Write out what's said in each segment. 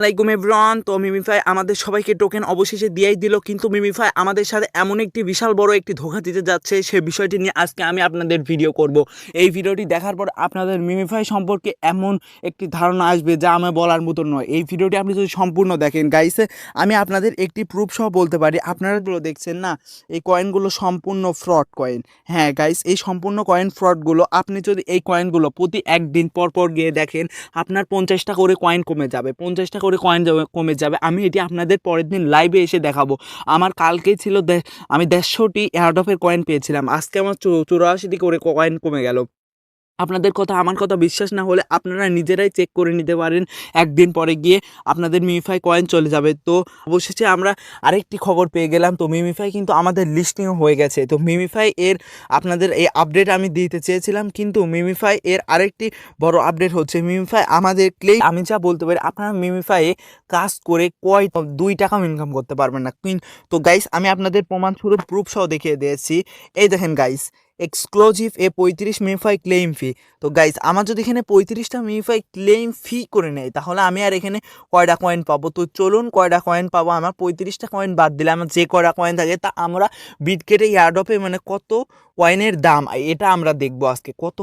আসসালামাইকুম এভরিওয়ান। তো মিমিফাই আমাদের সবাইকে টোকেন অবশেষে দিয়েই দিল, কিন্তু মিমিফাই আমাদের সাথে এমন একটি বিশাল বড় একটি ধোঁকা দিতে যাচ্ছে, সেই বিষয়টি নিয়ে আজকে আমি আপনাদের ভিডিও করব। এই ভিডিওটি দেখার পর আপনাদের মিমিফাই সম্পর্কে এমন একটি ধারণা আসবে যা আমি বলার মতো নয়। এই ভিডিওটি আপনি যদি সম্পূর্ণ দেখেন গাইস, আমি আপনাদের একটি প্রুফ সহ বলতে পারি, আপনারা যেগুলো দেখছেন না, এই কয়েনগুলো সম্পূর্ণ ফ্রড কয়েন। হ্যাঁ গাইস, এই সম্পূর্ণ কয়েন ফ্রডগুলো। আপনি যদি এই কয়েনগুলো প্রতি একদিন পর পর গিয়ে দেখেন, আপনার 50টা করে কয়েন কমে যাবে, 50টা করে কয়েন কমে যাবে। আমি এটি আপনাদের পরের দিন লাইভে এসে দেখাবো। আমার কালকেই ছিল আমি 150টি এয়ারড্রপের কয়েন পেয়েছিলাম, আজকে আমার 84টি করে কয়েন কমে গেল। আপনাদের কথা আমার কথা বিশ্বাস না হলে আপনারা নিজেরাই চেক করে নিতে পারেন, একদিন পরে গিয়ে আপনাদের মিমিফাই কয়েন চলে যাবে। তো অবশেষে আমরা আরেকটি খবর পেয়ে গেলাম, তো মিমিফাই কিন্তু আমাদের লিস্টিংও হয়ে গেছে। তো মিমিফাই এর আপনাদের এই আপডেট আমি দিতে চেয়েছিলাম, কিন্তু মিমিফাই এর আরেকটি বড় আপডেট হচ্ছে, মিমিফাই আমাদের ক্লেম, আমি যা বলতে পারি, আপনারা মিমিফাইয়ে কাজ করে 2 টাকাও ইনকাম করতে পারবেন না। তো গাইস, আমি আপনাদের প্রমাণস্বরূপ প্রুফ সহ দেখিয়ে দিয়েছি। এই দেখেন গাইস, এক্সক্লুসিভ 35 মিমিফাই ক্লেম ফি। তো গাইজ, আমার যদি এখানে 35টা মিমিফাই ক্লেম ফি করে নেয়, তাহলে আমি আর এখানে কয়টা কয়েন পাবো? তো চলুন, কয়টা কয়েন পাবো? আমার 35টা কয়েন বাদ দিলে আমার যে কয়টা কয়েন থাকে তা আমরা বিটগেটে এয়ারড্রপে মানে কত কয়েনের দাম, এটা আমরা দেখবো আজকে। কত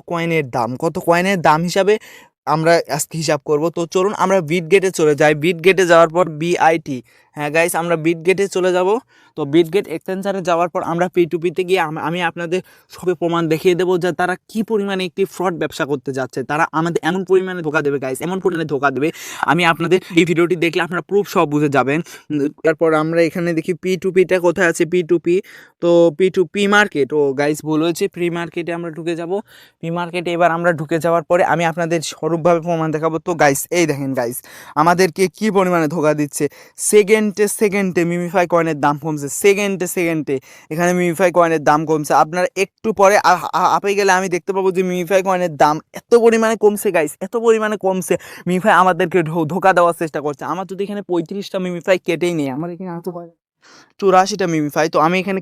কয়েনের দাম হিসাবে আমরা আজকে হিসাব করব। তো চলুন আমরা বিটগেটে চলে যাই। বিটগেটে যাওয়ার পর বিআইটি, হ্যাঁ গাইস, আমরা বিটগেটে চলে যাব। তো বিটগেট এক্সচেঞ্জারে যাওয়ার পর আমরা P2P-তে গিয়ে আমি আপনাদের সবে প্রমাণ দেখিয়ে দেবো যে তারা কি পরিমাণে একটি ফ্রড ব্যবসা করতে যাচ্ছে। তারা আমাদের এমন পরিমাণে ধোকা দেবে গাইস, এমন পরিমাণে ধোকা দেবে, আমি আপনাদের এই ভিডিওটি দেখলে আপনারা প্রুফ সব বুঝে যাবেন। তারপর আমরা এখানে দেখি P2P-টা কোথায় আছে। P2P, তো P2P মার্কেট, ও গাইস ভুল হয়েছে, প্রি মার্কেটে আমরা ঢুকে যাব। প্রি মার্কেটে এবার আমরা ঢুকে যাওয়ার পরে আমি আপনাদের স্বরূপভাবে প্রমাণ দেখাবো। তো গাইস, এই দেখেন গাইস, আমাদেরকে কি পরিমাণে ধোকা দিচ্ছে। সেকেন্ডে মিমিফাই কয়েনের দাম কমছে, সেকেন্ডে এখানে মিমিফাই কয়েনের দাম কমছে। আপনারা একটু পরে আপে গেলে আমি দেখতে পাবো যে মিমিফাই কয়েনের দাম এত পরিমাণে কমছে গাইস, এত পরিমাণে কমছে। মিমিফাই আমাদেরকে ধোকা দেওয়ার চেষ্টা করছে। আমার যদি এখানে 35টা মিমিফাই কেটেই নেই, আমার এখানে 84টা মিমিফাই। তো আমি এখানে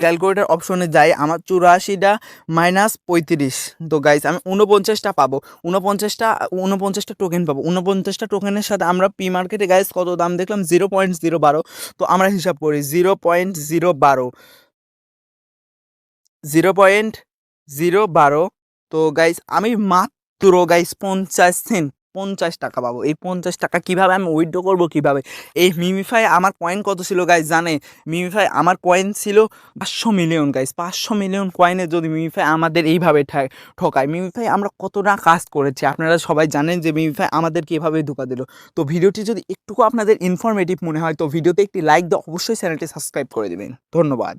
ক্যালকুলেটার অপশনে যাই, আমার 84টা মাইনাস 35। তো গাইস, আমি 49টা পাবো, 49টা টোকেন পাবো। 49টা টোকেনের সাথে আমরা পি মার্কেটে গাইস কত দাম দেখলাম, 0.012। তো আমরা হিসাব করি 0.012। তো গাইস, আমি মাত্র গাইস 50 টাকা পাবো। এই 50 টাকা কীভাবে আমি উইথড্র করবো কীভাবে? এই মিমিফাই আমার কয়েন কত ছিল গাইস জানে? মিমিফাই আমার কয়েন ছিল 500 মিলিয়ন গাইস। 500 মিলিয়ন কয়েনে যদি মিমিফাই আমাদের এইভাবে ঠকায়, মিমিফাই আমরা কতটা কাজ করেছি আপনারা সবাই জানেন যে মিমিফাই আমাদেরকে এভাবে ধোকা দিল। তো ভিডিওটি যদি একটুকু আপনাদের ইনফরমেটিভ মনে হয়, তো ভিডিওতে একটি লাইক দিয়ে অবশ্যই চ্যানেলটি সাবস্ক্রাইব করে দেবেন। ধন্যবাদ।